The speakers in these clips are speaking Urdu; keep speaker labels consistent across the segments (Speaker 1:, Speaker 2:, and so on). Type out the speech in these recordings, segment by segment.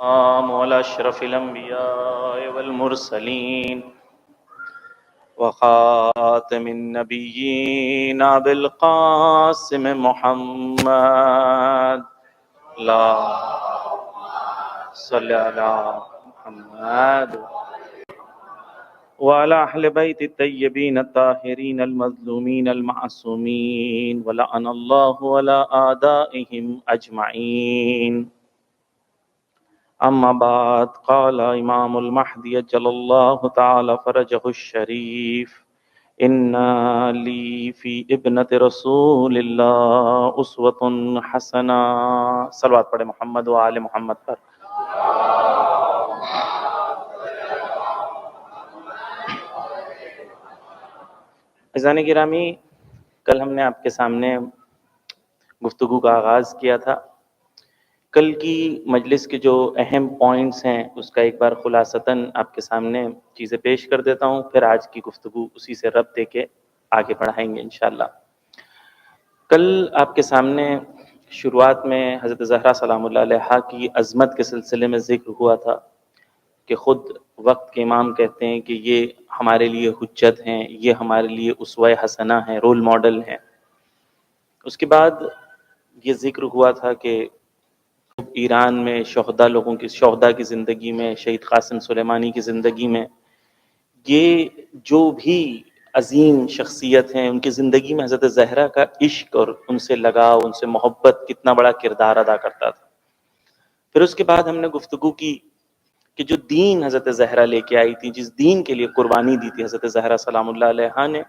Speaker 1: وعلى أشرف الأنبياء والمرسلين وخاتم النبيين أبي القاسم محمد لا صل على محمد وعلى أهل بيت الطيبين الطاهرين المظلومين المعصومين ولعن الله ولا أعدائهم أجمعين. أما بعد، قال إمام المهدي أجل الله تعالى فرجه الشريف: إن لي في ابنة رسول الله أسوة حسنة. صلوات پڑھے محمد و آل محمد پر. عزیزان گرامی، کل ہم نے آپ کے سامنے گفتگو کا آغاز کیا تھا. کل کی مجلس کے جو اہم پوائنٹس ہیں اس کا ایک بار خلاصتاً آپ کے سامنے چیزیں پیش کر دیتا ہوں، پھر آج کی گفتگو اسی سے ربط دے کے آگے بڑھائیں گے انشاءاللہ. کل آپ کے سامنے شروعات میں حضرت زہرا سلام اللہ علیہا کی عظمت کے سلسلے میں ذکر ہوا تھا کہ خود وقت کے امام کہتے ہیں کہ یہ ہمارے لیے حجت ہیں، یہ ہمارے لیے اسوہ حسنہ ہیں، رول ماڈل ہیں. اس کے بعد یہ ذکر ہوا تھا کہ ایران میں شہداء کی زندگی میں، شہید قاسم سلیمانی کی زندگی میں، یہ جو بھی عظیم شخصیت ہیں ان کی زندگی میں حضرت زہرا کا عشق اور ان سے لگاؤ، ان سے محبت کتنا بڑا کردار ادا کرتا تھا. پھر اس کے بعد ہم نے گفتگو کی کہ جو دین حضرت زہرا لے کے آئی تھی، جس دین کے لیے قربانی دی تھی حضرت زہرا سلام اللہ علیہا نے،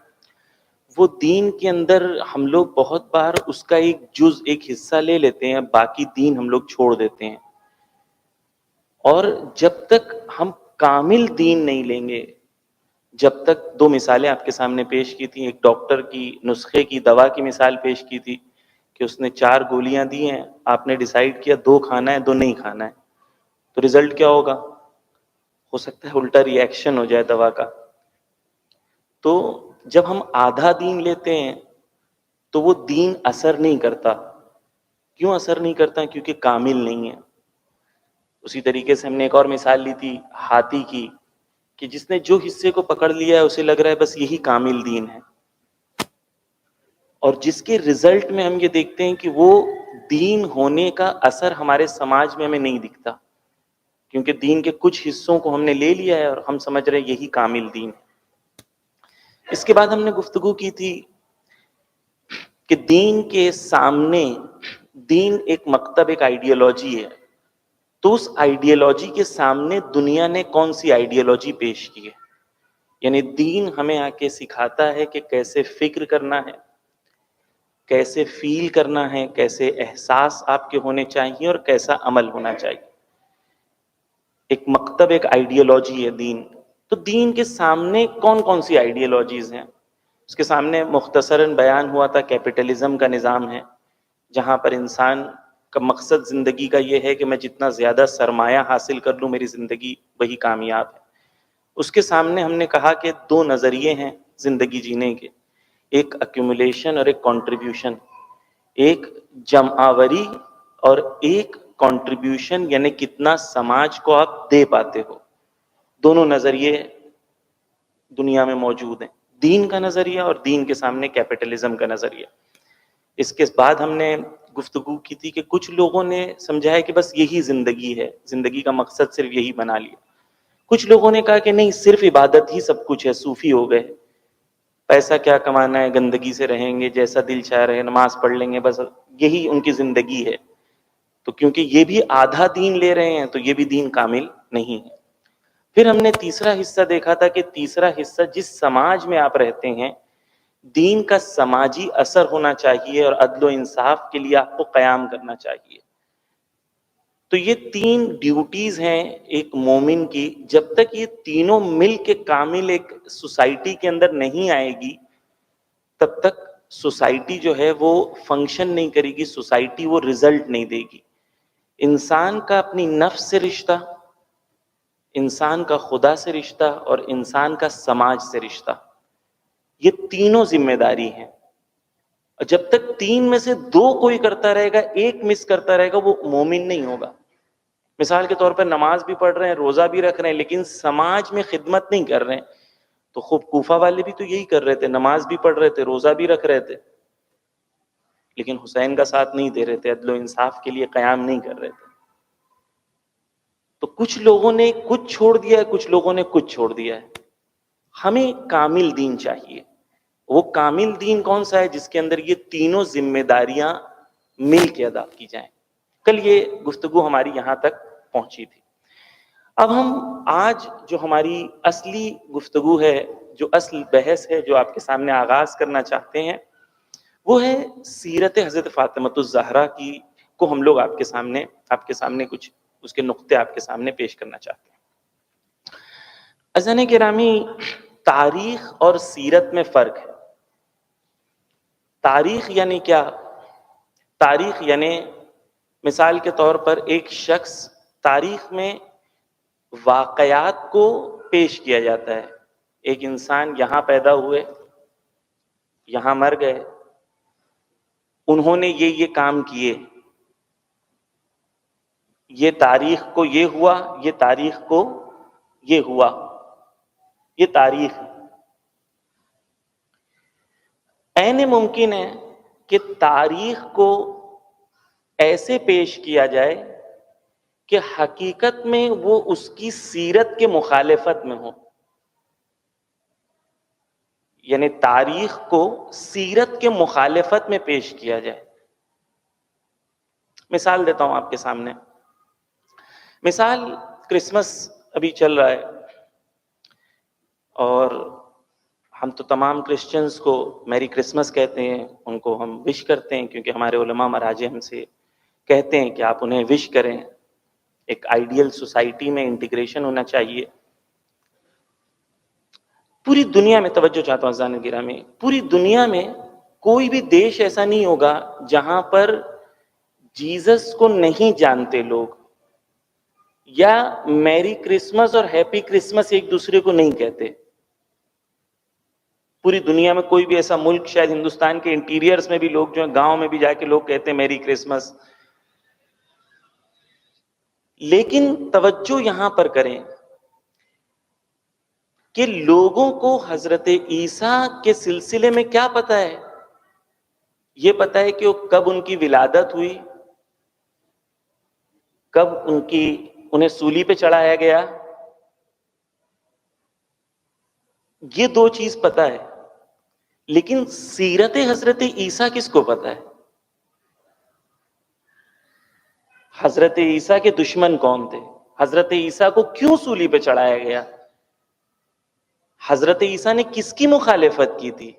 Speaker 1: وہ دین کے اندر ہم لوگ بہت بار اس کا ایک جز، ایک حصہ لے لیتے ہیں، باقی دین ہم لوگ چھوڑ دیتے ہیں. اور جب تک ہم کامل دین نہیں لیں گے، جب تک دو مثالیں آپ کے سامنے پیش کی تھیں. ایک ڈاکٹر کی نسخے کی، دوا کی مثال پیش کی تھی کہ اس نے 4 گولیاں دی ہیں، آپ نے ڈیسائیڈ کیا 2 کھانا ہے 2 نہیں کھانا ہے، تو رزلٹ کیا ہوگا؟ ہو سکتا ہے الٹا ری ایکشن ہو جائے دوا کا. تو جب ہم آدھا دین لیتے ہیں تو وہ دین اثر نہیں کرتا. کیوں اثر نہیں کرتا؟ کیونکہ کامل نہیں ہے. اسی طریقے سے ہم نے ایک اور مثال لی تھی ہاتھی کی، کہ جس نے جو حصے کو پکڑ لیا ہے اسے لگ رہا ہے بس یہی کامل دین ہے، اور جس کے رزلٹ میں ہم یہ دیکھتے ہیں کہ وہ دین ہونے کا اثر ہمارے سماج میں ہمیں نہیں دکھتا، کیونکہ دین کے کچھ حصوں کو ہم نے لے لیا ہے اور ہم سمجھ رہے ہیں یہی کامل دین ہے. اس کے بعد ہم نے گفتگو کی تھی کہ دین کے سامنے دین ایک مکتب، ایک آئیڈیالوجی ہے. تو اس آئیڈیالوجی کے سامنے دنیا نے کون سی آئیڈیالوجی پیش کی ہے؟ یعنی دین ہمیں آ کے سکھاتا ہے کہ کیسے فکر کرنا ہے، کیسے فیل کرنا ہے، کیسے احساس آپ کے ہونے چاہیے اور کیسا عمل ہونا چاہیے. ایک مکتب، ایک آئیڈیالوجی ہے دین. تو دین کے سامنے کون کون سی آئیڈیالوجیز ہیں؟ اس کے سامنے مختصراً بیان ہوا تھا کیپٹلزم کا نظام ہے، جہاں پر انسان کا مقصد زندگی کا یہ ہے کہ میں جتنا زیادہ سرمایہ حاصل کر لوں میری زندگی وہی کامیاب ہے. اس کے سامنے ہم نے کہا کہ 2 نظریے ہیں زندگی جینے کے، ایک ایکومولیشن اور ایک کنٹریبیوشن. ایک جمع آوری اور ایک کنٹریبیوشن، یعنی کتنا سماج کو آپ دے پاتے ہو. دونوں نظریے دنیا میں موجود ہیں، دین کا نظریہ اور دین کے سامنے کیپٹلزم کا نظریہ. اس کے بعد ہم نے گفتگو کی تھی کہ کچھ لوگوں نے سمجھا ہے کہ بس یہی زندگی ہے، زندگی کا مقصد صرف یہی بنا لیا. کچھ لوگوں نے کہا کہ نہیں، صرف عبادت ہی سب کچھ ہے، صوفی ہو گئے، پیسہ کیا کمانا ہے، گندگی سے رہیں گے، جیسا دل چاہ رہے نماز پڑھ لیں گے، بس یہی ان کی زندگی ہے. تو کیونکہ یہ بھی آدھا دین لے رہے ہیں تو یہ بھی دین کامل نہیں ہے. پھر ہم نے تیسرا حصہ دیکھا تھا کہ تیسرا حصہ جس سماج میں آپ رہتے ہیں، دین کا سماجی اثر ہونا چاہیے اور عدل و انصاف کے لیے آپ کو قیام کرنا چاہیے. تو یہ 3 ڈیوٹیز ہیں ایک مومن کی. جب تک یہ تینوں مل کے کامل ایک سوسائٹی کے اندر نہیں آئے گی، تب تک سوسائٹی جو ہے وہ فنکشن نہیں کرے گی، سوسائٹی وہ رزلٹ نہیں دے گی. انسان کا اپنی نفس سے رشتہ، انسان کا خدا سے رشتہ اور انسان کا سماج سے رشتہ، یہ تینوں ذمہ داری ہیں. اور جب تک 3 میں سے 2 کوئی کرتا رہے گا، ایک مس کرتا رہے گا، وہ مومن نہیں ہوگا. مثال کے طور پر نماز بھی پڑھ رہے ہیں، روزہ بھی رکھ رہے ہیں، لیکن سماج میں خدمت نہیں کر رہے ہیں. تو خوب کوفہ والے بھی تو یہی کر رہے تھے، نماز بھی پڑھ رہے تھے، روزہ بھی رکھ رہے تھے، لیکن حسین کا ساتھ نہیں دے رہے تھے، عدل و انصاف کے لیے قیام نہیں کر رہے تھے. تو کچھ لوگوں نے کچھ چھوڑ دیا ہے، کچھ لوگوں نے کچھ چھوڑ دیا ہے. ہمیں کامل دین چاہیے. وہ کامل دین کون سا ہے؟ جس کے اندر یہ تینوں ذمہ داریاں مل کے ادا کی جائیں. کل یہ گفتگو ہماری یہاں تک پہنچی تھی. اب ہم آج جو ہماری اصلی گفتگو ہے، جو اصل بحث ہے، جو آپ کے سامنے آغاز کرنا چاہتے ہیں، وہ ہے سیرت حضرت فاطمۃ الزہرا کی کو ہم لوگ آپ کے سامنے کچھ اس کے نقطے آپ کے سامنے پیش کرنا چاہتے ہیں. عزیزان گرامی، تاریخ اور سیرت میں فرق ہے. تاریخ یعنی کیا؟ تاریخ یعنی مثال کے طور پر ایک شخص، تاریخ میں واقعات کو پیش کیا جاتا ہے. ایک انسان یہاں پیدا ہوئے، یہاں مر گئے، انہوں نے یہ کام کیے، یہ تاریخ کو یہ ہوا، یہ تاریخ کو یہ ہوا، یہ تاریخ ہے. عین ممکن ہے کہ تاریخ کو ایسے پیش کیا جائے کہ حقیقت میں وہ اس کی سیرت کے مخالفت میں ہو. یعنی تاریخ کو سیرت کے مخالفت میں پیش کیا جائے. مثال دیتا ہوں آپ کے سامنے. مثال، کرسمس ابھی چل رہا ہے، اور ہم تو تمام کرسچنز کو میری کرسمس کہتے ہیں، ان کو ہم وش کرتے ہیں، کیونکہ ہمارے علماء مراجع ہم سے کہتے ہیں کہ آپ انہیں وش کریں. ایک آئیڈیل سوسائٹی میں انٹیگریشن ہونا چاہیے. پوری دنیا میں، توجہ چاہتا ہوں عزیزان گرامی، پوری دنیا میں کوئی بھی دیش ایسا نہیں ہوگا جہاں پر جیزس کو نہیں جانتے لوگ، یا میری کرسمس اور ہیپی کرسمس ایک دوسرے کو نہیں کہتے. پوری دنیا میں کوئی بھی ایسا ملک، شاید ہندوستان کے انٹیریئرز میں بھی لوگ جو ہیں، گاؤں میں بھی جا کے لوگ کہتے ہیں میری کرسمس. لیکن توجہ یہاں پر کریں کہ لوگوں کو حضرت عیسیٰ کے سلسلے میں کیا پتہ ہے؟ یہ پتہ ہے کہ کب ان کی ولادت ہوئی، کب انہیں سولی پہ چڑھایا گیا. یہ دو چیز پتہ ہے. لیکن سیرت حضرت عیسیٰ کس کو پتہ ہے؟ حضرت عیسیٰ کے دشمن کون تھے؟ حضرت عیسیٰ کو کیوں سولی پہ چڑھایا گیا؟ حضرت عیسیٰ نے کس کی مخالفت کی تھی؟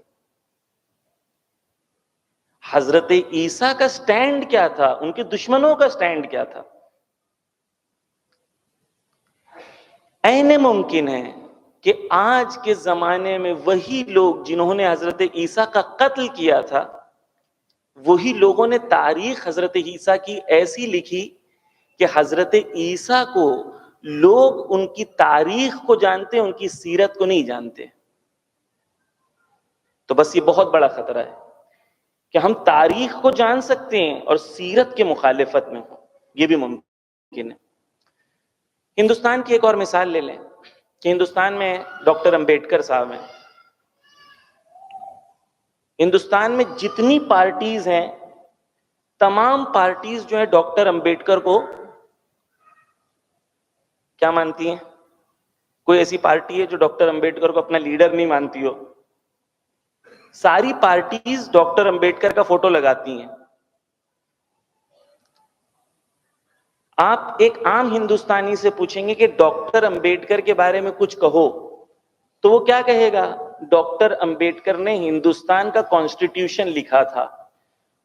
Speaker 1: حضرت عیسیٰ کا سٹینڈ کیا تھا؟ ان کے دشمنوں کا سٹینڈ کیا تھا؟ عین ممکن ہے کہ آج کے زمانے میں وہی لوگ جنہوں نے حضرت عیسیٰ کا قتل کیا تھا، وہی لوگوں نے تاریخ حضرت عیسیٰ کی ایسی لکھی کہ حضرت عیسیٰ کو لوگ ان کی تاریخ کو جانتے، ان کی سیرت کو نہیں جانتے. تو بس یہ بہت بڑا خطرہ ہے کہ ہم تاریخ کو جان سکتے ہیں اور سیرت کے مخالفت میں ہوں. یہ بھی ممکن ہے. ہندوستان کی ایک اور مثال لے لیں کہ ہندوستان میں ڈاکٹر امبیڈکر صاحب ہیں. ہندوستان میں جتنی پارٹیز ہیں، تمام پارٹیز جو ہیں ڈاکٹر امبیڈکر کو کیا مانتی ہیں؟ کوئی ایسی پارٹی ہے جو ڈاکٹر امبیڈکر کو اپنا لیڈر نہیں مانتی ہو؟ ساری پارٹیز ڈاکٹر امبیڈکر کا فوٹو لگاتی ہیں. آپ ایک عام ہندوستانی سے پوچھیں گے کہ ڈاکٹر امبیڈکر کے بارے میں کچھ کہو، تو وہ کیا کہے گا؟ ڈاکٹر امبیڈکر نے ہندوستان کا کانسٹیٹیوشن لکھا تھا.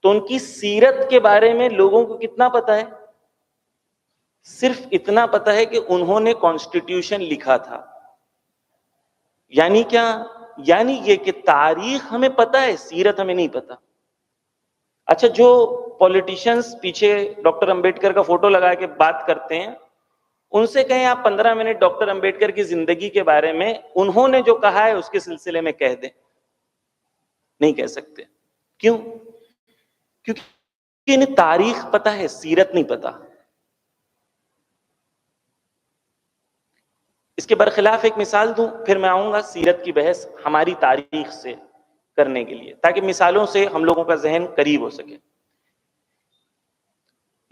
Speaker 1: تو ان کی سیرت کے بارے میں لوگوں کو کتنا پتا ہے؟ صرف اتنا پتا ہے کہ انہوں نے کانسٹیٹیوشن لکھا تھا. یعنی کیا؟ یعنی یہ کہ تاریخ ہمیں پتا ہے، سیرت ہمیں نہیں پتا. اچھا، جو پولیٹیشنز پیچھے ڈاکٹر امبیڈکر کا فوٹو لگا کے بات کرتے ہیں، ان سے کہیں آپ 15 منٹ ڈاکٹر امبیڈکر کی زندگی کے بارے میں انہوں نے جو کہا ہے اس کے سلسلے میں کہہ دیں. نہیں کہہ سکتے. کیوں؟ کیونکہ انہیں تاریخ پتا ہے، سیرت نہیں پتا. اس کے برخلاف ایک مثال دوں، پھر میں آؤں گا سیرت کی بحث ہماری تاریخ سے کرنے کے لیے، تاکہ مثالوں سے ہم لوگوں کا ذہن قریب ہو سکے۔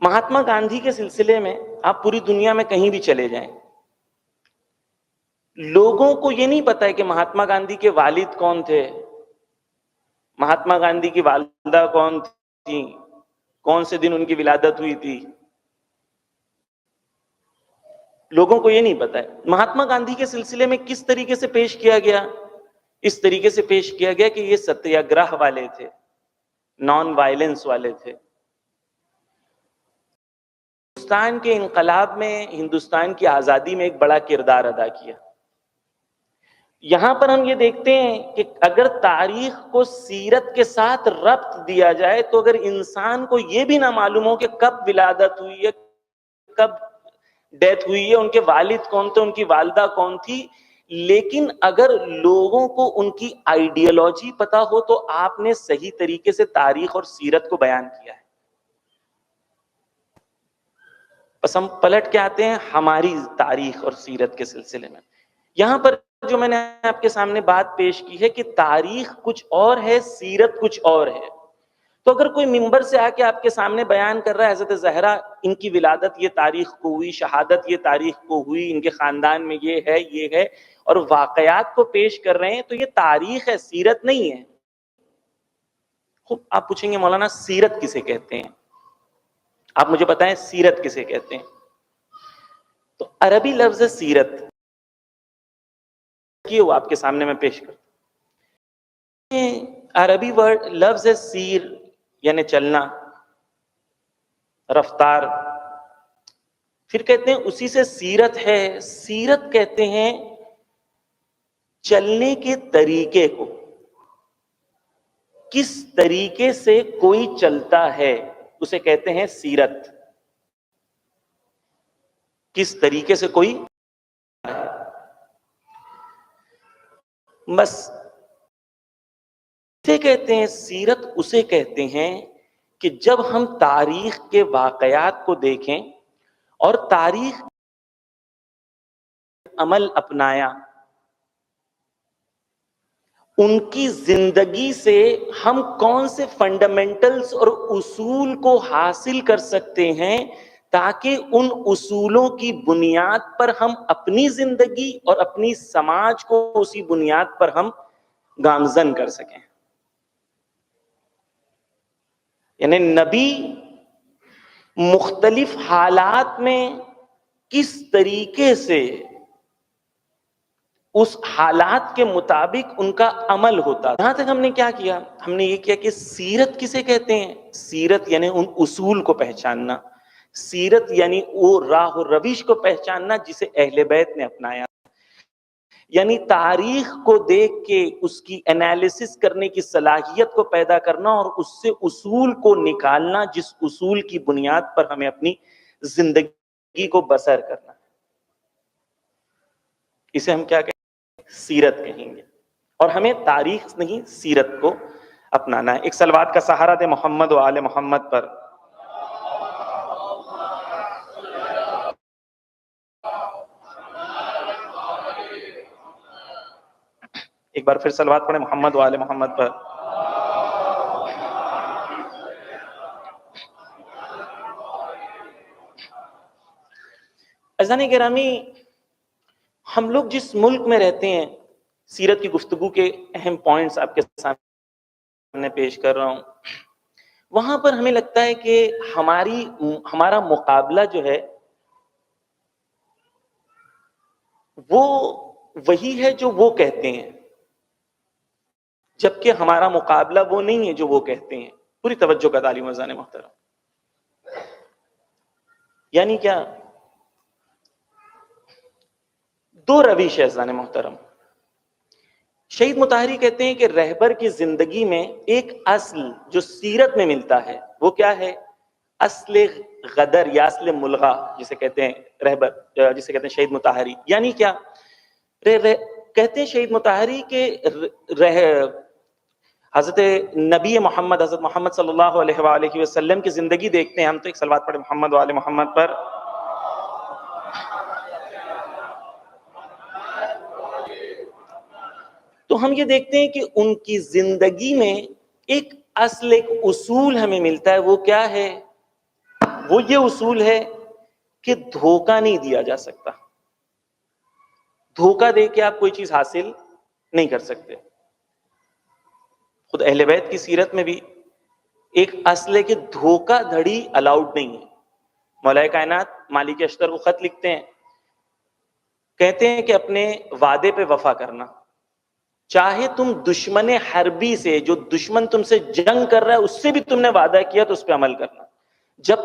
Speaker 1: مہاتما گاندھی کے سلسلے میں آپ پوری دنیا میں کہیں بھی چلے جائیں، لوگوں کو یہ نہیں پتا ہے کہ مہاتما گاندھی کے والد کون تھے، مہاتما گاندھی کی والدہ کون تھی، کون سے دن ان کی ولادت ہوئی تھی، لوگوں کو یہ نہیں پتا ہے۔ مہاتما گاندھی کے سلسلے میں کس طریقے سے پیش کیا گیا؟ اس طریقے سے پیش کیا گیا کہ یہ ستیہ گرہ والے تھے، نان وائلنس والے تھے۔ ہندوستان کے انقلاب میں، ہندوستان کی آزادی میں ایک بڑا کردار ادا کیا۔ یہاں پر ہم یہ دیکھتے ہیں کہ اگر تاریخ کو سیرت کے ساتھ ربط دیا جائے تو اگر انسان کو یہ بھی نہ معلوم ہو کہ کب ولادت ہوئی ہے، کب ڈیتھ ہوئی ہے، ان کے والد کون تھے، ان کی والدہ کون تھی، لیکن اگر لوگوں کو ان کی آئیڈیالوجی پتا ہو تو آپ نے صحیح طریقے سے تاریخ اور سیرت کو بیان کیا ہے۔ بس ہم پلٹ کے آتے ہیں ہماری تاریخ اور سیرت کے سلسلے میں۔ یہاں پر جو میں نے آپ کے سامنے بات پیش کی ہے کہ تاریخ کچھ اور ہے، سیرت کچھ اور ہے۔ تو اگر کوئی ممبر سے آ کے آپ کے سامنے بیان کر رہا ہے حضرت زہرا ان کی ولادت یہ تاریخ کو ہوئی، شہادت یہ تاریخ کو ہوئی، ان کے خاندان میں یہ ہے، اور واقعات کو پیش کر رہے ہیں، تو یہ تاریخ ہے، سیرت نہیں ہے۔ خوب آپ پوچھیں گے مولانا سیرت کسے کہتے ہیں؟ آپ مجھے بتائیں سیرت کسے کہتے ہیں؟ تو عربی لفظ سیرت وہ آپ کے سامنے میں پیش کرتا ہوں۔ عربی ورڈ لفظ سیر یعنی چلنا، رفتار، پھر کہتے ہیں اسی سے سیرت ہے۔ سیرت کہتے ہیں چلنے کے طریقے کو، کس طریقے سے کوئی چلتا ہے اسے کہتے ہیں سیرت، کس طریقے سے کوئی، بس اسے کہتے ہیں سیرت، اسے کہتے ہیں کہ جب ہم تاریخ کے واقعات کو دیکھیں اور تاریخ عمل اپنایا، ان کی زندگی سے ہم کون سے فنڈامنٹلز اور اصول کو حاصل کر سکتے ہیں تاکہ ان اصولوں کی بنیاد پر ہم اپنی زندگی اور اپنی سماج کو اسی بنیاد پر ہم گامزن کر سکیں۔ یعنی نبی مختلف حالات میں کس طریقے سے اس حالات کے مطابق ان کا عمل ہوتا۔ یہاں تک ہم نے کیا کیا؟ ہم نے یہ کیا کہ سیرت کسے کہتے ہیں؟ سیرت یعنی ان اصول کو پہچاننا، سیرت یعنی وہ راہ و روش کو پہچاننا جسے اہل بیت نے اپنایا، یعنی تاریخ کو دیکھ کے اس کی انالیسس کرنے کی صلاحیت کو پیدا کرنا اور اس سے اصول کو نکالنا جس اصول کی بنیاد پر ہمیں اپنی زندگی کو بسر کرنا۔ اسے ہم کیا کہیں؟ سیرت کہیں گے، اور ہمیں تاریخ نہیں سیرت کو اپنانا ہے۔ ایک صلوات کا سہارا دے محمد و آل محمد پر۔ ایک بار پھر صلوات پڑھیں محمد و آل محمد پر۔ عزیزان گرامی، ہم لوگ جس ملک میں رہتے ہیں، سیرت کی گفتگو کے اہم پوائنٹس آپ کے سامنے پیش کر رہا ہوں، وہاں پر ہمیں لگتا ہے کہ ہمارا مقابلہ جو ہے وہ وہی ہے جو وہ کہتے ہیں، جبکہ ہمارا مقابلہ وہ نہیں ہے جو وہ کہتے ہیں۔ پوری توجہ کا تعلیم عزیزان محترم، یعنی کیا؟ دو روش ہے عزیزان محترم۔ شہید مطہری کہتے ہیں کہ رہبر کی زندگی میں ایک اصل جو سیرت میں ملتا ہے وہ کیا ہے؟ اصل غدر یا اصل ملغا جسے کہتے ہیں رہبر، جسے کہتے ہیں شہید مطہری۔ یعنی کیا؟ کہتے ہیں شہید مطہری کہ حضرت نبی محمد، حضرت محمد صلی اللہ علیہ وآلہ وسلم کی زندگی دیکھتے ہیں ہم، تو ایک صلوات پڑھیں محمد و آل محمد پر۔ تو ہم یہ دیکھتے ہیں کہ ان کی زندگی میں ایک اصل، ایک اصول ہمیں ملتا ہے. وہ کیا ہے؟ وہ یہ اصول ہے کہ دھوکہ نہیں دیا جا سکتا. دھوکہ دے کے آپ کوئی چیز حاصل نہیں کر سکتے. خود اہل بیت کی سیرت میں بھی ایک اصل ہے کہ دھوکہ دھڑی الاؤڈ نہیں ہے. مولا کائنات مالک اشتر کو خط لکھتے ہیں، کہتے ہیں کہ اپنے وعدے پہ وفا کرنا. چاہے تم دشمن حربی سے، جو دشمن تم سے جنگ کر رہا ہے، اس سے بھی تم نے وعدہ کیا تو اس پہ عمل کرنا، جب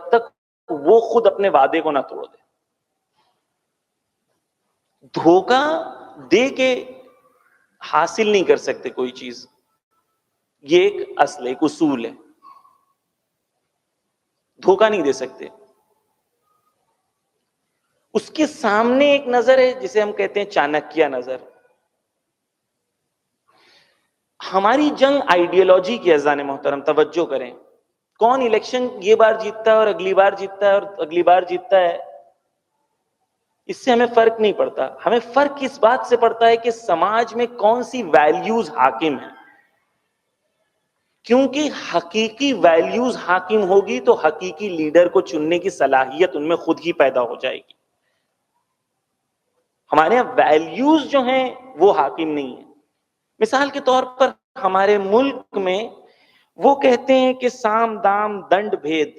Speaker 1: تک وہ خود اپنے وعدے کو نہ توڑ دے. دھوکہ دے کے حاصل نہیں کر سکتے کوئی چیز. یہ ایک اصل، ایک اصول ہے. دھوکہ نہیں دے سکتے. اس کے سامنے ایک نظر ہے جسے ہم کہتے ہیں چانکیہ نظر. ہماری جنگ آئیڈیالوجی کی. اذان محترم توجہ کریں، کون الیکشن یہ بار جیتتا ہے اور اگلی بار جیتتا ہے اور اگلی بار جیتتا ہے، اس سے ہمیں فرق نہیں پڑتا. ہمیں فرق اس بات سے پڑتا ہے کہ سماج میں کون سی ویلیوز حاکم ہیں. کیونکہ حقیقی ویلیوز حاکم ہوگی تو حقیقی لیڈر کو چننے کی صلاحیت ان میں خود ہی پیدا ہو جائے گی. ہمارے یہاں ویلیوز جو ہیں وہ حاکم نہیں ہیں. مثال کے طور پر ہمارے ملک میں وہ کہتے ہیں کہ سام دام دنڈ بھید.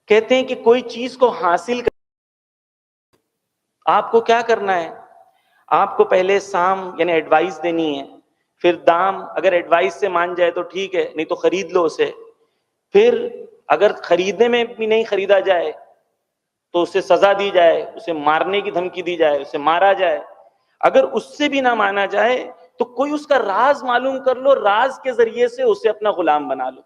Speaker 1: کہتے ہیں کہ کوئی چیز کو حاصل کر، آپ کو کیا کرنا ہے؟ آپ کو پہلے سام یعنی ایڈوائس دینی ہے، پھر دام، اگر ایڈوائس سے مان جائے تو ٹھیک ہے، نہیں تو خرید لو اسے. پھر اگر خریدنے میں بھی نہیں خریدا جائے تو اسے سزا دی جائے، اسے مارنے کی دھمکی دی جائے، اسے مارا جائے. اگر اس سے بھی نہ مانا جائے تو کوئی اس کا راز معلوم کر لو، راز کے ذریعے سے اسے اپنا غلام بنا لو.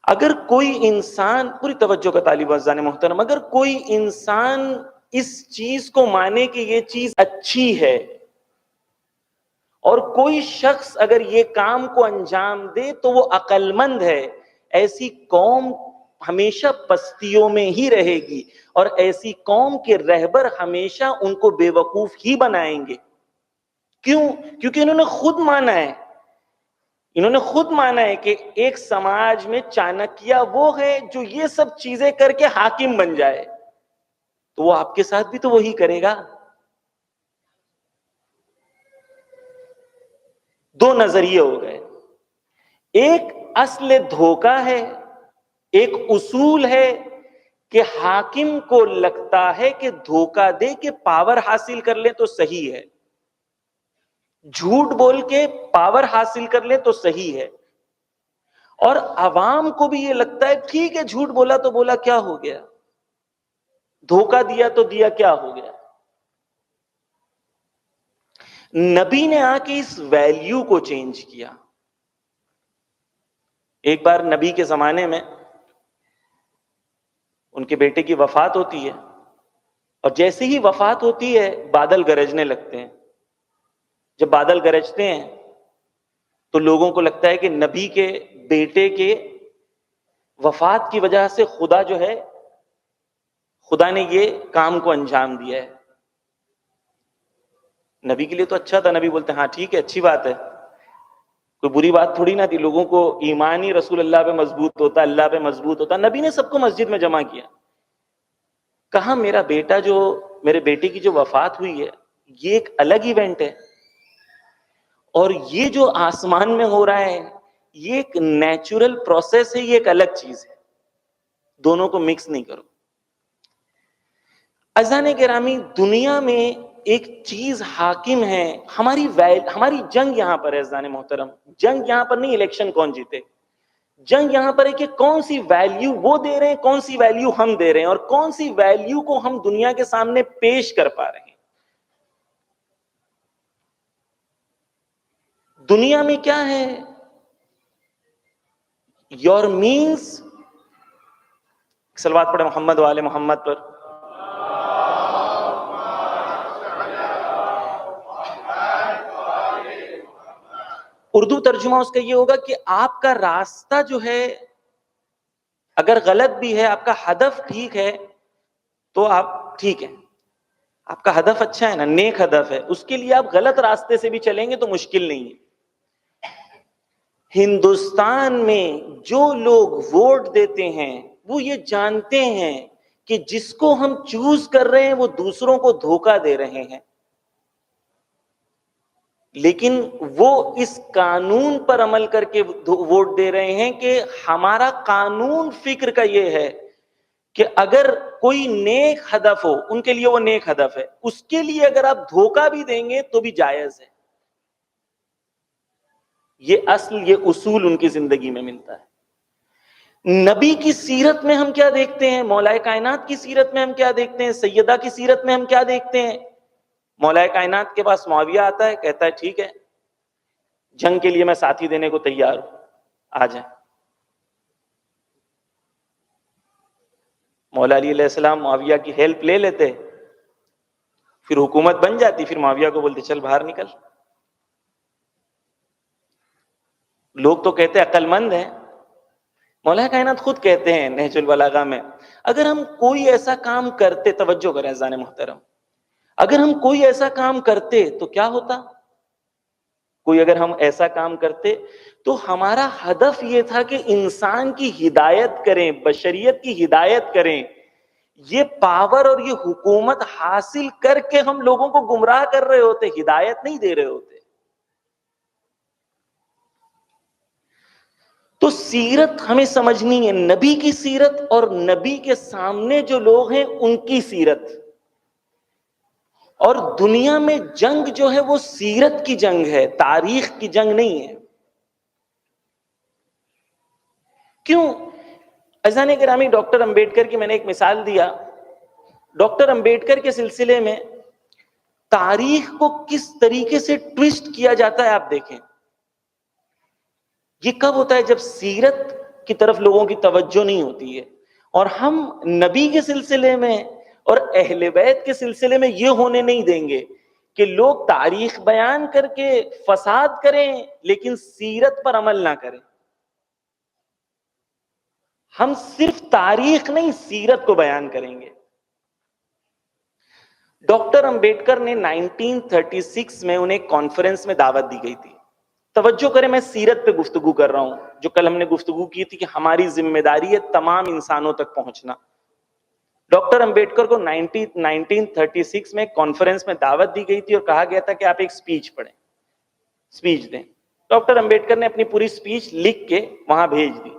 Speaker 1: اگر کوئی انسان، پوری توجہ کا طالب عزیزان محترم، اگر کوئی انسان اس چیز کو مانے کہ یہ چیز اچھی ہے، اور کوئی شخص اگر یہ کام کو انجام دے تو وہ عقل مند ہے، ایسی قوم ہمیشہ پستیوں میں ہی رہے گی، اور ایسی قوم کے رہبر ہمیشہ ان کو بے وقوف ہی بنائیں گے. کیوں؟ کیونکہ انہوں نے خود مانا ہے، انہوں نے خود مانا ہے کہ ایک سماج میں چانکیہ وہ ہے جو یہ سب چیزیں کر کے حاکم بن جائے، تو وہ آپ کے ساتھ بھی تو وہی کرے گا. دو نظریے ہو گئے. ایک اصل دھوکہ ہے، ایک اصول ہے کہ حاکم کو لگتا ہے کہ دھوکہ دے کے پاور حاصل کر لیں تو صحیح ہے، جھوٹ بول کے پاور حاصل کر لیں تو صحیح ہے. اور عوام کو بھی یہ لگتا ہے ٹھیک ہے، جھوٹ بولا تو بولا، کیا ہو گیا، دھوکہ دیا تو دیا، کیا ہو گیا. نبی نے آ کے اس ویلیو کو چینج کیا. ایک بار نبی کے زمانے میں ان کے بیٹے کی وفات ہوتی ہے، اور جیسے ہی وفات ہوتی ہے بادل گرجنے لگتے ہیں. جب بادل گرجتے ہیں تو لوگوں کو لگتا ہے کہ نبی کے بیٹے کے وفات کی وجہ سے خدا نے یہ کام کو انجام دیا ہے. نبی کے لیے تو اچھا تھا، نبی بولتے ہیں ہاں ٹھیک ہے، اچھی بات ہے، کوئی بری بات تھوڑی نہ تھی. لوگوں کو ایمان ہی رسول اللہ پہ مضبوط ہوتا، اللہ پہ مضبوط ہوتا. نبی نے سب کو مسجد میں جمع کیا، کہا میرا بیٹا میرے بیٹے کی جو وفات ہوئی ہے یہ ایک الگ ایونٹ ہے، اور یہ جو آسمان میں ہو رہا ہے یہ ایک نیچرل پروسیس ہے، یہ ایک الگ چیز ہے، دونوں کو مکس نہیں کرو. عزیزان گرامی، دنیا میں ایک چیز حاکم ہے، ہماری جنگ یہاں پر ہے. عزیزان محترم، جنگ یہاں پر نہیں الیکشن کون جیتے، جنگ یہاں پر ہے کہ کون سی ویلیو وہ دے رہے ہیں، کون سی ویلیو ہم دے رہے ہیں، اور کون سی ویلیو کو ہم دنیا کے سامنے پیش کر پا رہے ہیں. دنیا میں کیا ہے؟ یور مینس، صلوات پڑھے محمد والے محمد پر. اردو ترجمہ اس کا یہ ہوگا کہ آپ کا راستہ جو ہے اگر غلط بھی ہے، آپ کا ہدف ٹھیک ہے تو آپ ٹھیک ہیں، آپ کا ہدف اچھا ہے نا، نیک ہدف ہے، اس کے لیے آپ غلط راستے سے بھی چلیں گے تو مشکل نہیں ہے۔ ہندوستان میں جو لوگ ووٹ دیتے ہیں وہ یہ جانتے ہیں کہ جس کو ہم چوز کر رہے ہیں وہ دوسروں کو دھوکہ دے رہے ہیں، لیکن وہ اس قانون پر عمل کر کے ووٹ دے رہے ہیں کہ ہمارا قانون فکر کا یہ ہے کہ اگر کوئی نیک ہدف ہو ان کے لیے وہ نیک ہدف ہے، اس کے لیے اگر آپ دھوکہ بھی دیں گے تو بھی جائز ہے۔ یہ اصل، یہ اصول ان کی زندگی میں ملتا ہے۔ نبی کی سیرت میں ہم کیا دیکھتے ہیں، مولا کائنات کی سیرت میں ہم کیا دیکھتے ہیں، سیدہ کی سیرت میں ہم کیا دیکھتے ہیں؟ مولا کائنات کے پاس معاویہ آتا ہے، کہتا ہے ٹھیک ہے جنگ کے لیے میں ساتھی دینے کو تیار ہوں، آ جائیں۔ مولا علی علیہ السلام معاویہ کی ہیلپ لے لیتے، پھر حکومت بن جاتی، پھر معاویہ کو بولتے چل باہر نکل۔ لوگ تو کہتے عقل مند ہیں، مولا کائنات خود کہتے ہیں نہج البلاغہ میں، اگر ہم کوئی ایسا کام کرتے، توجہ کریں اذان محترم، اگر ہم کوئی ایسا کام کرتے تو کیا ہوتا؟ کوئی اگر ہم ایسا کام کرتے تو ہمارا ہدف یہ تھا کہ انسان کی ہدایت کریں، بشریت کی ہدایت کریں، یہ پاور اور یہ حکومت حاصل کر کے ہم لوگوں کو گمراہ کر رہے ہوتے، ہدایت نہیں دے رہے ہوتے۔ تو سیرت ہمیں سمجھنی ہے، نبی کی سیرت اور نبی کے سامنے جو لوگ ہیں ان کی سیرت۔ اور دنیا میں جنگ جو ہے وہ سیرت کی جنگ ہے، تاریخ کی جنگ نہیں ہے۔ کیوں؟ عزیزان گرامی، ڈاکٹر امبیڈکر کی میں نے ایک مثال دیا، ڈاکٹر امبیڈکر کے سلسلے میں تاریخ کو کس طریقے سے ٹویسٹ کیا جاتا ہے آپ دیکھیں۔ یہ کب ہوتا ہے؟ جب سیرت کی طرف لوگوں کی توجہ نہیں ہوتی ہے، اور ہم نبی کے سلسلے میں اور اہل بیت کے سلسلے میں یہ ہونے نہیں دیں گے کہ لوگ تاریخ بیان کر کے فساد کریں لیکن سیرت پر عمل نہ کریں۔ ہم صرف تاریخ نہیں، سیرت کو بیان کریں گے۔ ڈاکٹر امبیڈکر نے 1936 میں انہیں کانفرنس میں دعوت دی گئی تھی۔ توجہ کریں، میں سیرت پہ گفتگو کر رہا ہوں، جو کل ہم نے گفتگو کی تھی کہ ہماری ذمہ داری ہے تمام انسانوں تک پہنچنا۔ ڈاکٹر امبیڈکر کو 1936 میں کانفرنس میں دعوت دی گئی تھی اور کہا گیا تھا کہ آپ ایک سپیچ پڑھیں، سپیچ دیں۔ ڈاکٹر امبیڈکر نے اپنی پوری سپیچ لکھ کے وہاں بھیج دی،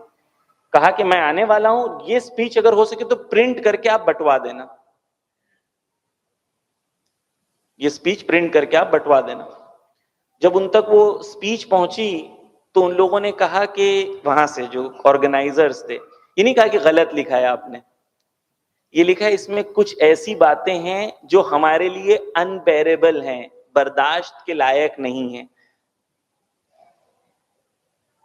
Speaker 1: کہا کہ میں آنے والا ہوں، یہ سپیچ اگر ہو سکے تو پرنٹ کر کے آپ بٹوا دینا، یہ سپیچ پرنٹ کر کے آپ بٹوا دینا۔ جب ان تک وہ سپیچ پہنچی تو ان لوگوں نے کہا کہ وہاں سے جو آرگنائزرز تھے، یہ نہیں کہا کہ غلط لکھا ہے آپ نے، یہ لکھا ہے اس میں کچھ ایسی باتیں ہیں جو ہمارے لیے انبیریبل ہیں، برداشت کے لائق نہیں ہیں۔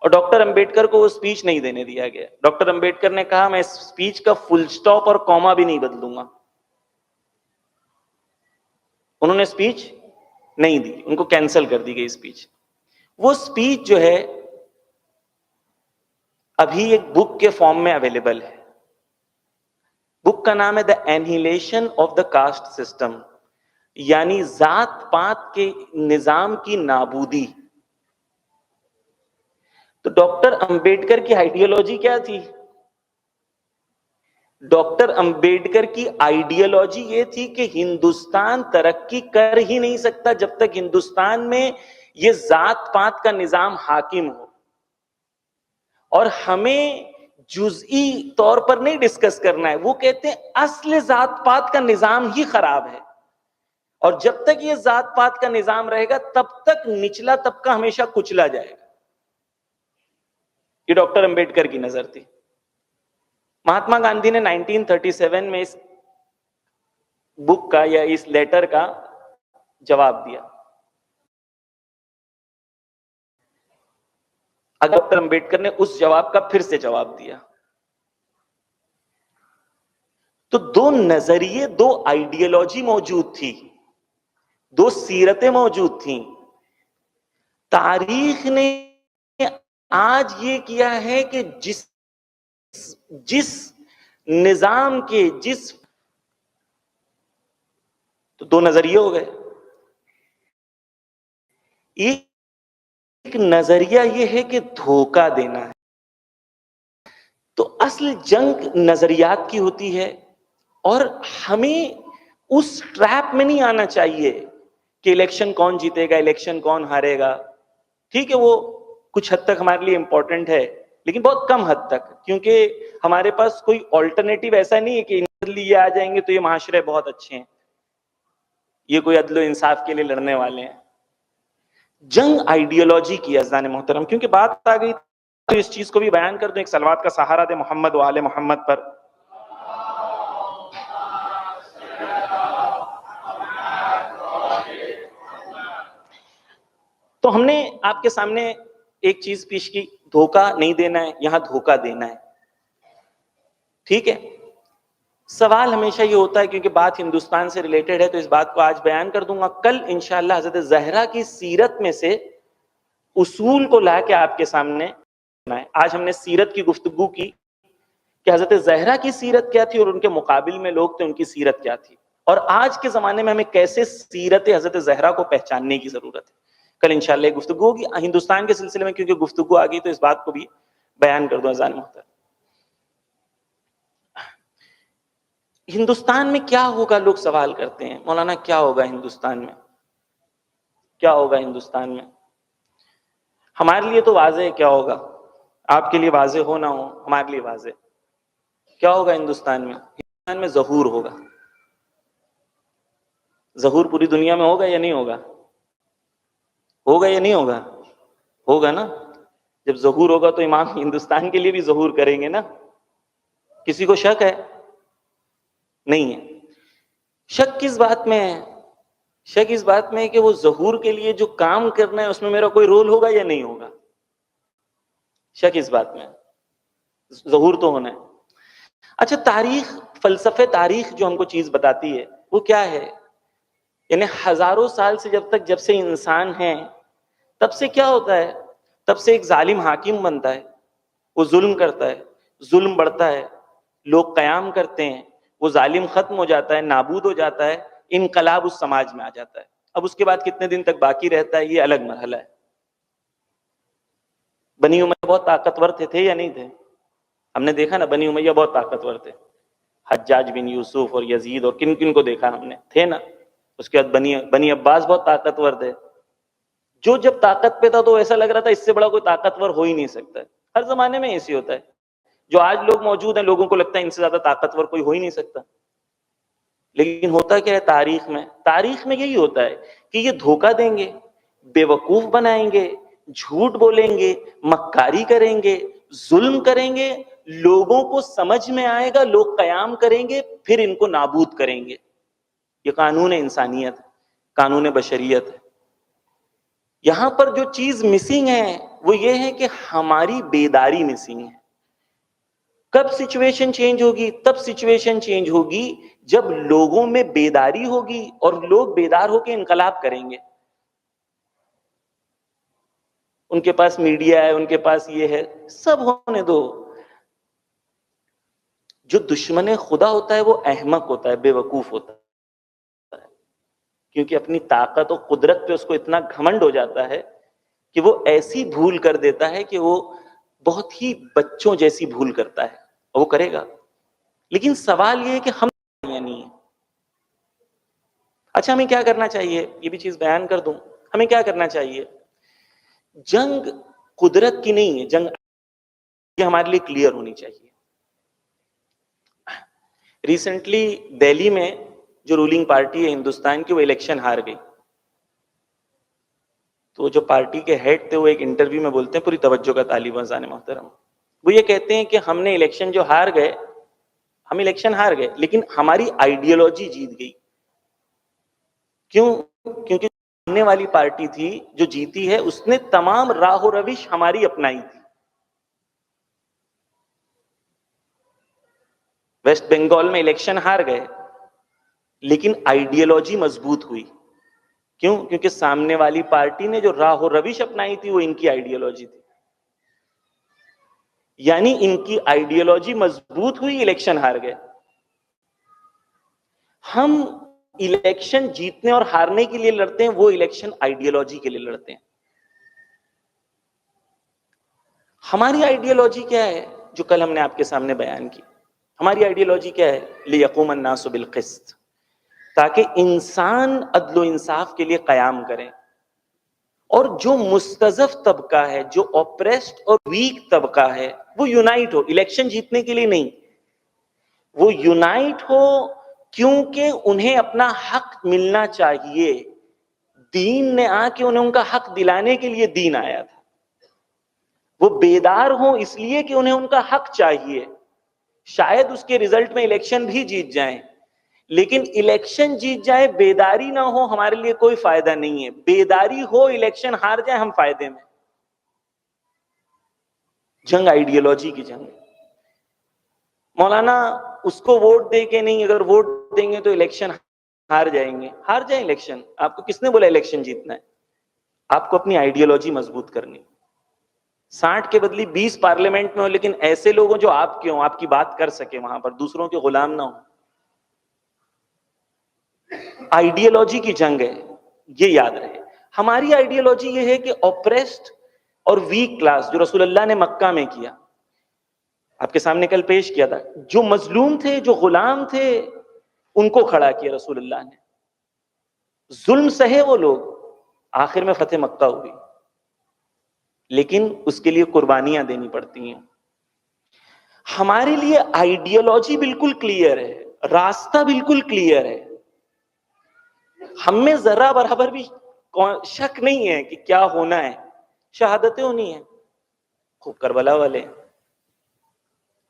Speaker 1: اور ڈاکٹر امبیڈکر کو وہ سپیچ نہیں دینے دیا گیا۔ ڈاکٹر امبیڈکر نے کہا میں اس سپیچ کا فل سٹاپ اور کوما بھی نہیں بدلوں گا۔ انہوں نے سپیچ نہیں دی، ان کو کینسل کر دی گئی سپیچ۔ وہ سپیچ جو ہے ابھی ایک بک کے فارم میں اویلیبل ہے۔ بک کا نام ہے دا اینہیلیشن آف دا کاسٹ سسٹم، یعنی ذات پات کے نظام کی نابودی۔ تو ڈاکٹر امبیڈکر کی آئیڈیالوجی کیا تھی؟ ڈاکٹر امبیڈکر کی آئیڈیالوجی یہ تھی کہ ہندوستان ترقی کر ہی نہیں سکتا جب تک ہندوستان میں یہ ذات پات کا نظام حاکم ہو، اور ہمیں جزئی طور پر نہیں ڈسکس کرنا ہے۔ وہ کہتے ہیں اصل ذات پات کا نظام ہی خراب ہے، اور جب تک یہ ذات پات کا نظام رہے گا تب تک نچلا طبقہ ہمیشہ کچلا جائے گا۔ یہ ڈاکٹر امبیڈکر کی نظر تھی۔ مہاتما گاندھی نے 1937 میں اس بک کا یا اس لیٹر کا جواب دیا۔ اگر ڈاکٹر امبیڈکر نے اس جواب کا پھر سے جواب دیا، تو دو نظریے، دو آئیڈیالوجی موجود تھی، دو سیرتیں موجود تھیں۔ تاریخ نے آج یہ کیا ہے کہ جس نظام کے، جس تو دو نظریے ہو گئے. ایک نظریہ یہ ہے کہ دھوکہ دینا ہے. تو اصل جنگ نظریات کی ہوتی ہے، اور ہمیں اس ٹریپ میں نہیں آنا چاہیے کہ الیکشن کون جیتے گا، الیکشن کون ہارے گا. ٹھیک ہے، وہ کچھ حد تک ہمارے لیے امپورٹنٹ ہے، لیکن بہت کم حد تک، کیونکہ ہمارے پاس کوئی آلٹرنیٹو ایسا نہیں ہے کہ یہ آ جائیں گے تو یہ معاشرے بہت اچھے ہیں، یہ کوئی عدل و انصاف کے لیے لڑنے والے ہیں. جنگ آئیڈیالوجی کی عزیزان محترم، کیونکہ بات آ گئی تو اس چیز کو بھی بیان کر دوں. ایک صلوات کا سہارا دے محمد و آل محمد پر. تو ہم نے آپ کے سامنے ایک چیز پیش کی، دھوکہ نہیں دینا ہے، یہاں دھوکہ دینا ہے. ٹھیک ہے، سوال ہمیشہ یہ ہوتا ہے، کیونکہ بات ہندوستان سے ریلیٹڈ ہے تو اس بات کو آج بیان کر دوں گا. کل انشاءاللہ حضرت زہرا کی سیرت میں سے اصول کو لا کے آپ کے سامنے. آج ہم نے سیرت کی گفتگو کی کہ حضرت زہرا کی سیرت کیا تھی اور ان کے مقابل میں لوگ تھے، ان کی سیرت کیا تھی، اور آج کے زمانے میں ہمیں کیسے سیرت حضرت زہرا کو پہچاننے کی ضرورت ہے. کل انشاءاللہ یہ گفتگو ہوگی ہندوستان کے سلسلے میں، کیونکہ گفتگو آ گئی تو اس بات کو بھی بیان کر دوں. اذان محترم، ہندوستان میں کیا ہوگا؟ لوگ سوال کرتے ہیں مولانا کیا ہوگا ہندوستان میں، کیا ہوگا ہندوستان میں؟ ہمارے لیے تو واضح ہے کیا ہوگا، آپ کے لیے واضح ہو نہ ہو، ہمارے لیے واضح. کیا ہوگا ہندوستان میں؟ ہندوستان میں ظہور ہوگا. ظہور پوری دنیا میں ہوگا یا نہیں ہوگا؟ ہوگا یا نہیں ہوگا؟ ہوگا نا. جب ظہور ہوگا تو امام ہندوستان کے لیے بھی ظہور کریں گے نا. کسی کو شک ہے؟ نہیں ہے. شک کس بات میں ہے؟ شک اس بات میں ہے کہ وہ ظہور کے لیے جو کام کرنا ہے اس میں میرا کوئی رول ہوگا یا نہیں ہوگا. شک اس بات میں، ظہور تو ہونا ہے. اچھا، تاریخ، فلسفہ تاریخ جو ہم کو چیز بتاتی ہے وہ کیا ہے؟ یعنی ہزاروں سال سے جب سے انسان ہیں تب سے کیا ہوتا ہے؟ تب سے ایک ظالم حاکم بنتا ہے، وہ ظلم کرتا ہے، ظلم بڑھتا ہے، لوگ قیام کرتے ہیں، وہ ظالم ختم ہو جاتا ہے، نابود ہو جاتا ہے، انقلاب اس سماج میں آ جاتا ہے. اب اس کے بعد کتنے دن تک باقی رہتا ہے یہ الگ مرحلہ ہے. بنی امیہ بہت طاقتور تھے یا نہیں تھے؟ ہم نے دیکھا نا، بنی امیہ بہت طاقتور تھے. حجاج بن یوسف اور یزید اور کن کن کو دیکھا ہم نے، تھے نا. اس کے بعد بنی عباس بہت طاقتور تھے. جو جب طاقت پہ تھا تو ایسا لگ رہا تھا اس سے بڑا کوئی طاقتور ہو ہی نہیں سکتا. ہر زمانے میں ایسی ہوتا ہے. جو آج لوگ موجود ہیں لوگوں کو لگتا ہے ان سے زیادہ طاقتور کوئی ہو ہی نہیں سکتا. لیکن ہوتا کیا ہے تاریخ میں؟ تاریخ میں یہی ہوتا ہے کہ یہ دھوکہ دیں گے، بے وقوف بنائیں گے، جھوٹ بولیں گے، مکاری کریں گے، ظلم کریں گے، لوگوں کو سمجھ میں آئے گا، لوگ قیام کریں گے، پھر ان کو نابود کریں گے. یہ قانون انسانیت، قانون بشریت ہے. یہاں پر جو چیز مسنگ ہے وہ یہ ہے کہ ہماری بیداری مسنگ ہے. کب سچویشن چینج ہوگی؟ تب سچویشن چینج ہوگی جب لوگوں میں بیداری ہوگی اور لوگ بیدار ہو کے انقلاب کریں گے. ان کے پاس میڈیا ہے، ان کے پاس یہ ہے، سب ہونے دو. جو دشمن خدا ہوتا ہے وہ احمق ہوتا ہے، بے وقوف ہوتا ہے، کیونکہ اپنی طاقت و قدرت پہ اس کو اتنا گھمنڈ ہو جاتا ہے کہ وہ ایسی بھول کر دیتا ہے کہ وہ بہت ہی بچوں جیسی بھول کرتا ہے، اور وہ کرے گا. لیکن سوال یہ ہے کہ ہم نہیں ہے. اچھا، ہمیں کیا کرنا چاہیے؟ یہ بھی چیز بیان کر دوں. ہمیں کیا کرنا چاہیے؟ جنگ قدرت کی نہیں ہے، جنگ یہ ہمارے لیے کلیئر ہونی چاہیے. ریسنٹلی دہلی میں جو رولنگ پارٹی ہے ہندوستان کی، وہ الیکشن ہار گئی. تو جو پارٹی کے ہیڈ تھے وہ ایک انٹرویو میں بولتے ہیں، پوری توجہ کا طالب اذان محترم، وہ یہ کہتے ہیں کہ ہم نے الیکشن جو ہار گئے، ہم الیکشن ہار گئے لیکن ہماری آئیڈیالوجی جیت گئی. کیوں؟ کیونکہ سامنے والی پارٹی تھی جو جیتی ہے، اس نے تمام راہ و روش ہماری اپنائی تھی. ویسٹ بنگال میں الیکشن ہار گئے لیکن آئیڈیالوجی مضبوط ہوئی. کیوں؟ کیونکہ سامنے والی پارٹی نے جو راہ و روش اپنائی تھی وہ ان کی آئیڈیالوجی تھی. یعنی ان کی آئیڈیالوجی مضبوط ہوئی، الیکشن ہار گئے. ہم الیکشن جیتنے اور ہارنے کے لیے لڑتے ہیں، وہ الیکشن آئیڈیالوجی کے لیے لڑتے ہیں. ہماری آئیڈیالوجی کیا ہے جو کل ہم نے آپ کے سامنے بیان کی؟ ہماری آئیڈیالوجی کیا ہے؟ لیقوم الناس بالقسط، تاکہ انسان عدل و انصاف کے لیے قیام کریں، اور جو مستضعف طبقہ ہے، جو اوپریسڈ اور ویک طبقہ ہے، وہ یونائٹ ہو. الیکشن جیتنے کے لیے نہیں، وہ یونائٹ ہو کیونکہ انہیں اپنا حق ملنا چاہیے. دین نے آ کے انہیں ان کا حق دلانے کے لیے دین آیا تھا. وہ بیدار ہوں اس لیے کہ انہیں ان کا حق چاہیے. شاید اس کے رزلٹ میں الیکشن بھی جیت جائیں، لیکن الیکشن جیت جائے بیداری نہ ہو، ہمارے لیے کوئی فائدہ نہیں ہے. بیداری ہو، الیکشن ہار جائے، ہم فائدے میں. جنگ آئیڈیالوجی کی جنگ. مولانا اس کو ووٹ دے کے نہیں، اگر ووٹ دیں گے تو الیکشن ہار جائیں گے. ہار جائیں الیکشن، آپ کو کس نے بولا الیکشن جیتنا ہے؟ آپ کو اپنی آئیڈیالوجی مضبوط کرنی. 60 کے بدلی 20 پارلیمنٹ میں ہو، لیکن ایسے لوگ ہوں جو آپ کے ہوں، آپ کی بات کر سکے، وہاں پر دوسروں کے غلام نہ ہوں. آئیڈیالوجی کی جنگ ہے، یہ یاد رہے. ہماری آئیڈیالوجی یہ ہے کہ اوپریسڈ اور ویک کلاس، جو رسول اللہ نے مکہ میں کیا، آپ کے سامنے کل پیش کیا تھا، جو مظلوم تھے، جو غلام تھے، ان کو کھڑا کیا رسول اللہ نے. ظلم سہے وہ لوگ، آخر میں فتح مکہ ہوئی، لیکن اس کے لیے قربانیاں دینی پڑتی ہیں. ہمارے لیے آئیڈیالوجی بالکل کلیئر ہے، راستہ بالکل کلیئر ہے. ہم میں ذرا برابر بھی شک نہیں ہے کہ کیا ہونا ہے. شہادتیں ہونی ہیں. خوب کربلا والے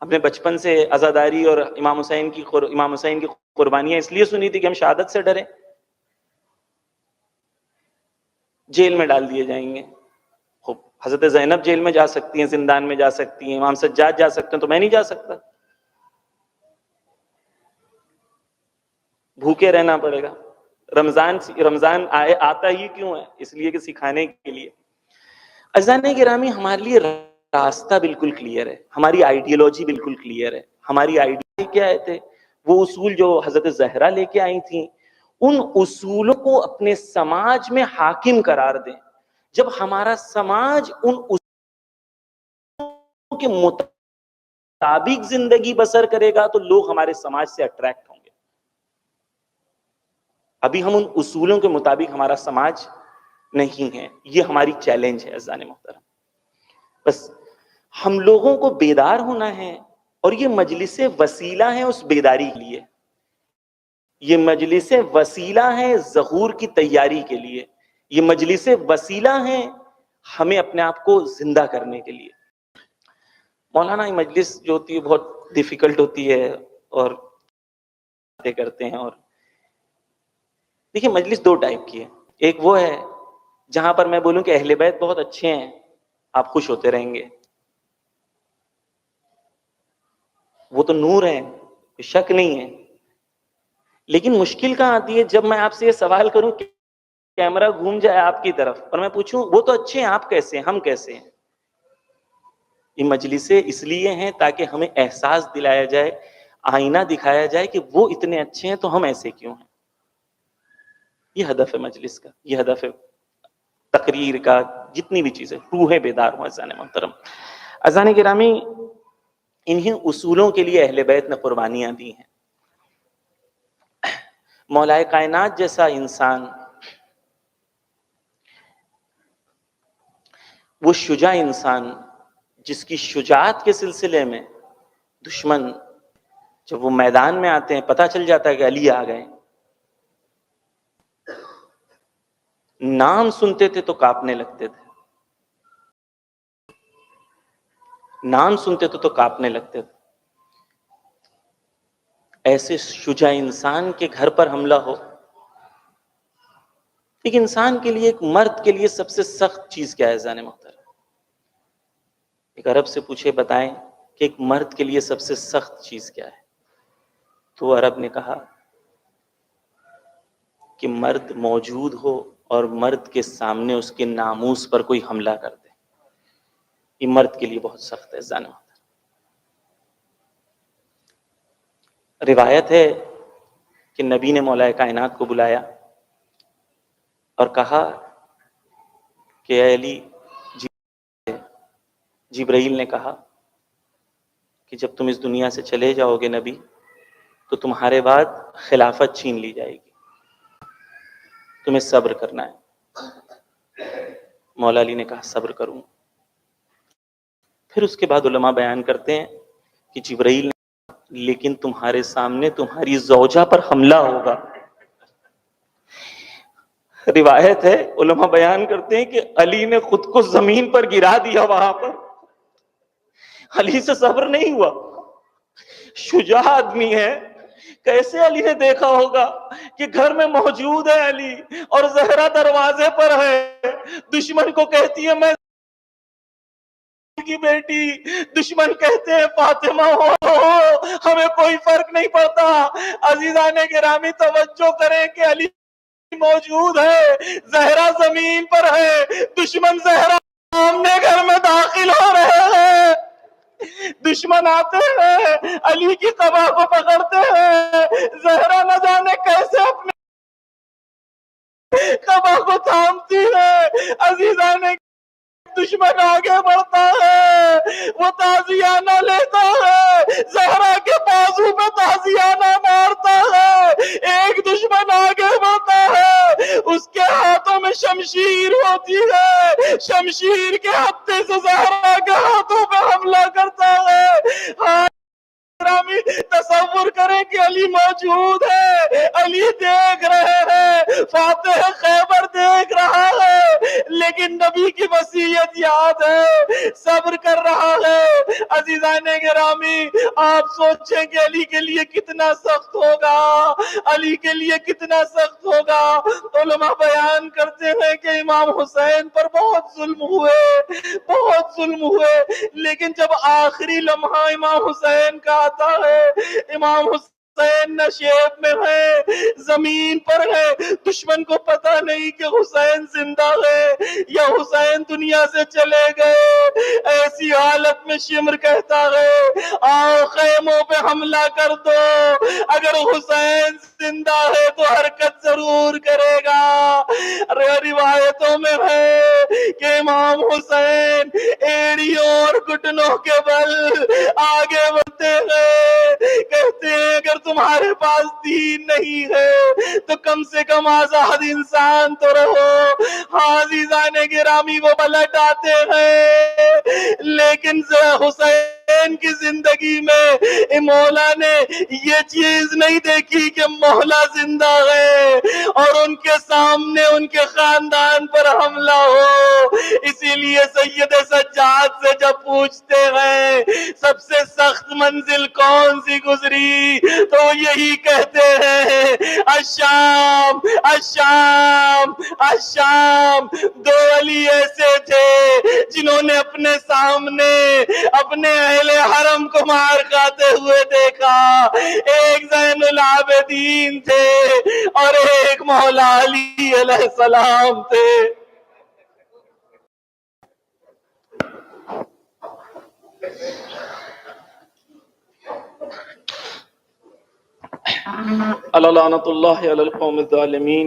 Speaker 1: ہم نے بچپن سے عزاداری اور امام حسین کی قربانیاں اس لیے سنی تھی کہ ہم شہادت سے ڈریں. جیل میں ڈال دیے جائیں گے. خوب حضرت زینب جیل میں جا سکتی ہیں، زندان میں جا سکتی ہیں، امام سجاد جا سکتے ہیں، تو میں نہیں جا سکتا. بھوکے رہنا پڑے گا. رمضان آتا ہی کیوں ہے؟ اس لیے کہ سکھانے کے لیے. عزیزان گرامی، ہمارے لیے راستہ بالکل کلیئر ہے، ہماری آئیڈیالوجی بالکل کلیئر ہے. ہماری آئیڈیالوجی کیا تھے؟ وہ اصول جو حضرت زہرا لے کے آئی تھیں، ان اصولوں کو اپنے سماج میں حاکم قرار دیں. جب ہمارا سماج ان اصولوں کے مطابق زندگی بسر کرے گا تو لوگ ہمارے سماج سے اٹریکٹ ہوں گے. ابھی ہم ان اصولوں کے مطابق ہمارا سماج نہیں ہے. یہ ہماری چیلنج ہے عزیزان محترم. بس ہم لوگوں کو بیدار ہونا ہے، اور یہ مجلس وسیلہ ہیں اس بیداری کے لیے. یہ مجلس وسیلہ ہیں ظہور کی تیاری کے لیے. یہ مجلس وسیلہ ہیں ہمیں اپنے آپ کو زندہ کرنے کے لیے. مولانا یہ مجلس جو ہوتی ہے بہت ڈیفیکلٹ ہوتی ہے، اور باتیں کرتے ہیں. اور دیکھیں، مجلس دو ٹائپ کی ہے. ایک وہ ہے جہاں پر میں بولوں کہ اہل بیت بہت اچھے ہیں، آپ خوش ہوتے رہیں گے. وہ تو نور ہیں، کوئی شک نہیں ہے. لیکن مشکل کہاں آتی ہے؟ جب میں آپ سے یہ سوال کروں کہ کیمرہ گھوم جائے آپ کی طرف اور میں پوچھوں وہ تو اچھے ہیں، آپ کیسے ہیں، ہم کیسے ہیں. یہ مجلسیں اس لیے ہیں تاکہ ہمیں احساس دلایا جائے، آئینہ دکھایا جائے کہ وہ اتنے اچھے ہیں تو ہم ایسے کیوں ہیں. یہ ہدف ہے مجلس کا، یہ ہدف ہے تقریر کا، جتنی بھی چیزیں. روح بیدار ہوں عزیزان محترم. عزیزان گرامی، انہیں اصولوں کے لیے اہل بیت نے قربانیاں دی ہیں. مولائے کائنات جیسا انسان، وہ شجاع انسان جس کی شجاعت کے سلسلے میں دشمن جب وہ میدان میں آتے ہیں پتہ چل جاتا ہے کہ علی آ گئے، نام سنتے تھے تو کانپنے لگتے تھے. نام سنتے تھے تو کانپنے لگتے تھے. ایسے شجاع انسان کے گھر پر حملہ ہو. ایک انسان کے لیے، ایک مرد کے لیے سب سے سخت چیز کیا ہے عزیزان محترم؟ ایک عرب سے پوچھے بتائیں کہ ایک مرد کے لیے سب سے سخت چیز کیا ہے؟ تو عرب نے کہا کہ مرد موجود ہو اور مرد کے سامنے اس کے ناموس پر کوئی حملہ کر دے. یہ مرد کے لیے بہت سخت ہے عزیزان محترم. روایت ہے کہ نبی نے مولا کائنات کو بلایا اور کہا کہ اے علی، جبرائیل نے کہا کہ جب تم اس دنیا سے چلے جاؤ گے نبی تو تمہارے بعد خلافت چھین لی جائے گی، تمہیں صبر کرنا ہے۔ مولا علی نے کہا صبر کروں۔ پھر اس کے بعد علماء بیان کرتے ہیں کہ جبرائیل نے لیکن تمہارے سامنے تمہاری زوجہ پر حملہ ہوگا۔ روایت ہے، علماء بیان کرتے ہیں کہ علی نے خود کو زمین پر گرا دیا وہاں پر، علی سے صبر نہیں ہوا۔ شجاع آدمی ہے، کیسے علی نے دیکھا ہوگا کہ گھر میں موجود ہے علی اور زہرا دروازے پر ہے، دشمن کو کہتی ہے میں کی بیٹی، دشمن کہتے ہیں فاطمہ ہو، ہمیں کوئی فرق نہیں پڑتا۔ عزیزان گرامی توجہ کریں کہ علی موجود ہے، زہرا زمین پر ہے، دشمن زہرا سامنے گھر میں داخل ہو رہے ہیں، دشمن آتے ہیں علی کی قبا کو پکڑتے ہیں، زہرا نہ جانے کیسے اپنے قبا کو تھامتی ہے۔ عزیزان دشمن آگے بڑھتا ہے، وہ تازیانہ لیتا ہے، زہرا کے بازو میں تازیانہ مارتا ہے۔ ایک دشمن آگے بڑھتا ہے، اس کے ہاتھوں میں شمشیر ہوتی ہے، شمشیر کے ہتھے سے زہرا کے ہاتھوں پہ حملہ کرتا ہے۔ تصور کریں کہ علی موجود ہے، علی دیکھ رہے ہیں، فاتح خیبر دیکھ رہا ہے، لیکن نبی کی وصیت یاد ہے، صبر کر رہا ہے۔ عزیزان گرامی آپ سوچیں کہ علی کے لیے کتنا سخت ہوگا، علی کے لیے کتنا سخت ہوگا۔ علماء بیان کرتے ہیں کہ امام حسین پر بہت ظلم ہوئے، بہت ظلم ہوئے، لیکن جب آخری لمحہ امام حسین کا آتا ہے، امام حسین نشیب میں ہے، زمین پر ہے، دشمن کو پتہ نہیں کہ حسین زندہ ہے یا حسین دنیا سے چلے گئے۔ ایسی حالت میں شمر کہتا ہے آؤ خیموں پہ حملہ کر دو، اگر حسین زندہ ہے تو حرکت ضرور کرے گا۔ روایتوں میں ہے کہ امام حسین ایڑیوں اور گھٹنوں کے بل آگے بڑھتے ہیں، کہتے ہیں اگر تمہارے پاس دین نہیں ہے تو کم سے کم آزاد انسان تو رہو۔ ہاں عزیزان گرامی وہ پلٹ آتے ہیں، لیکن حسین کی زندگی میں مولا نے یہ چیز نہیں دیکھی کہ مولا زندہ ہے اور ان کے سامنے ان کے خاندان پر حملہ ہو۔ اسی لیے سید سجاد سے جب پوچھتے ہیں سب سے سخت منزل کون سی گزری تو یہی کہتے ہیں الشام الشام الشام۔ دو علی ایسے تھے جنہوں نے اپنے سامنے اپنے اہل حرم کو مار کھاتے ہوئے دیکھا، ایک زین العابدین تھے اور ایک مولا علی علیہ السلام تھے۔ لعنت اللہ علی القوم الظالمین۔